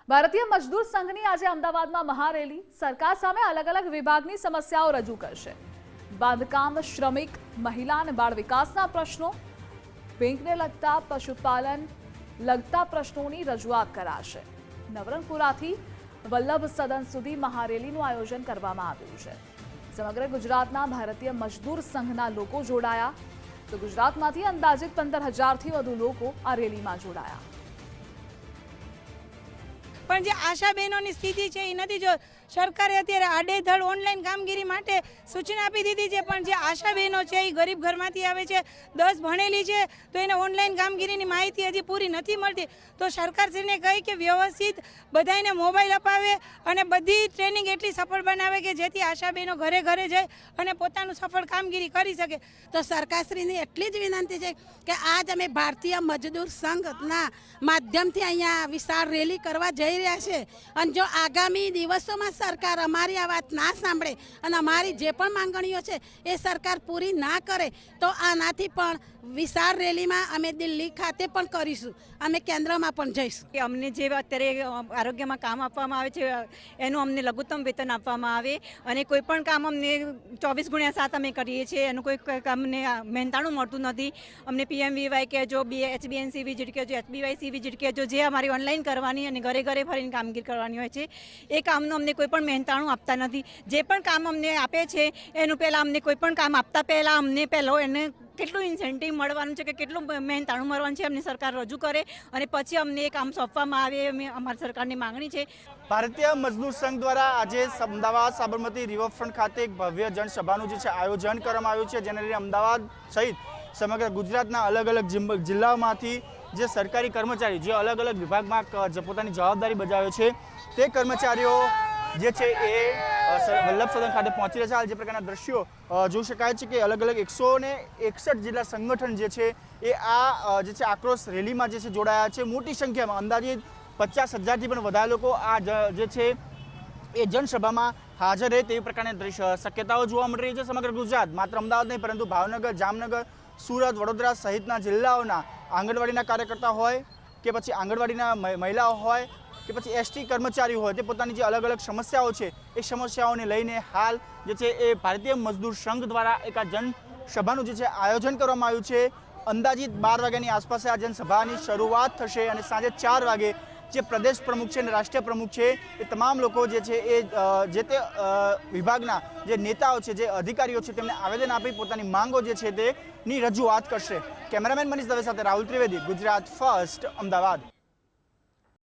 ભારતીય મજદૂર સંઘની આજે અમદાવાદમાં મહારેલી સરકાર સામે અલગ અલગ વિભાગની સમસ્યાઓ રજૂ કરશે। બાંધકામ, શ્રમિક, મહિલા અને બાળ વિકાસના પ્રશ્નો, બેંકને લગતા પશુપાલન લગતા પ્રશ્નોની રજૂઆત કરાશે। નવરંગપુરાથી વલ્લભ સદન સુધી મહારેલીનું આયોજન કરવામાં આવ્યું છે। સમગ્ર ગુજરાતના ભારતીય મજદૂર સંઘના લોકો જોડાયા તો ગુજરાતમાંથી અંદાજિત 15,000થી વધુ લોકો આ રેલીમાં જોડાયા। પણ જે આશાબહેનોની સ્થિતિ છે એ નથી। જો સરકારે અત્યારે આડેધડ ઓનલાઈન કામગીરી માટે સૂચના આપી દીધી છે, પણ જે આશાબહેનો છે એ ગરીબ ઘરમાંથી આવે છે, 10 ભણેલી છે, તો એને ઓનલાઈન કામગીરીની માહિતી હજી પૂરી નથી મળતી। તો સરકારશ્રીને કહી કે વ્યવસ્થિત બધાને મોબાઈલ અપાવે અને બધી ટ્રેનિંગ એટલી સફળ બનાવે કે જેથી આશાબહેનો ઘરે ઘરે જાય અને પોતાનું સફળ કામગીરી કરી શકે। તો સરકારશ્રીની એટલી જ વિનંતી છે કે આજ અમે ભારતીય મજદૂર સંઘના માધ્યમથી અહીંયા વિશાળ રેલી કરવા જઈ રહ્યા છે અને જો આગામી દિવસોમાં સરકાર અમારી આ વાત ના સાંભળે અને અમારી જે પણ માંગણીઓ છે એ સરકાર પૂરી ના કરે તો આનાથી પણ વિશાળ રેલીમાં અમે દિલ્હી ખાતે પણ કરીશું, અમે કેન્દ્રમાં પણ જઈશું। અમને જે અત્યારે આરોગ્યમાં કામ આપવામાં આવે છે એનું અમને લઘુત્તમ વેતન આપવામાં આવે અને કોઈ પણ કામ અમને 24/7 અમે કરીએ છીએ, એનું કોઈ કામને મહેનતાણું મળતું નથી। અમને PMVY કે જો HBNC વિઝિટ કે જો HBYC વિઝિટ કે જો જે અમારી ઓનલાઈન કરવાની અને ઘરે ઘરે ફરીને કામગીરી કરવાની હોય છે એ કામનું અમને કોઈ પણ મહેનતાણું આપતા નથી। જે પણ કામ અમને આપે છે એનું પહેલાં અમને કોઈ પણ કામ આપતા પહેલાં અમને પહેલો એને કેટલું ઇન્સેન્ટિવ મળવાનું છે કે કેટલું મહેનતાણું મળવાનું છે અમને સરકાર રજૂ કરે અને પછી અમને એ કામ સોંપવામાં આવે, અમે અમારી સરકારની માંગણી છે। ભારતીય મજદૂર સંઘ દ્વારા આજે અમદાવાદ સાબરમતી રિવરફ્રન્ટ ખાતે એક ભવ્ય જનસભાનું જે છે આયોજન કરવામાં આવ્યું છે, જેને લઈને અમદાવાદ સહિત સમગ્ર ગુજરાતના અલગ અલગ જિલ્લાઓમાંથી જે સરકારી કર્મચારી જે અલગ અલગ વિભાગમાં પોતાની જવાબદારી બજાવે છે તે કર્મચારીઓ જે છે એ વલ્લભ સદન ખાતે પહોંચી રહ્યા છે। હાલ જે પ્રકારના દ્રશ્યો જોઈ શકાય છે કે અલગ અલગ 161 જેટલા સંગઠન જે છે એ આ જે છે આક્રોશ રેલીમાં જે છે જોડાયા છે। મોટી સંખ્યામાં અંદાજિત 50,000થી પણ વધારે લોકો આ જે છે એ જનસભામાં હાજર રહે તેવી પ્રકારની શક્યતાઓ જોવા મળી રહી છે। સમગ્ર ગુજરાત, માત્ર અમદાવાદ નહીં પરંતુ ભાવનગર, જામનગર, સુરત, વડોદરા સહિતના જિલ્લાઓના આંગણવાડીના કાર્યકર્તા હોય કે પછી આંગણવાડીના મહિલાઓ હોય કે પછી ST કર્મચારી હોય, તે પોતાની જે અલગ અલગ સમસ્યાઓ છે એ સમસ્યાઓને લઈને હાલ જે છે એ ભારતીય મજદૂર સંઘ દ્વારા એક આ જનસભાનું જે છે આયોજન કરવામાં આવ્યું છે। અંદાજિત 12 વાગ્યાની આસપાસ આ જનસભાની શરૂઆત થશે અને સાંજે 4 વાગે જે પ્રદેશ પ્રમુખ છે અને રાષ્ટ્રીય પ્રમુખ છે એ તમામ લોકો જે છે એ જે તે વિભાગના જે નેતાઓ છે, જે અધિકારીઓ છે તેમને આવેદન આપી પોતાની માંગો જે છે તેની રજૂઆત કરશે। કેમેરામેન મનીષ દવે સાથે રાહુલ ત્રિવેદી, ગુજરાત ફર્સ્ટ, અમદાવાદ।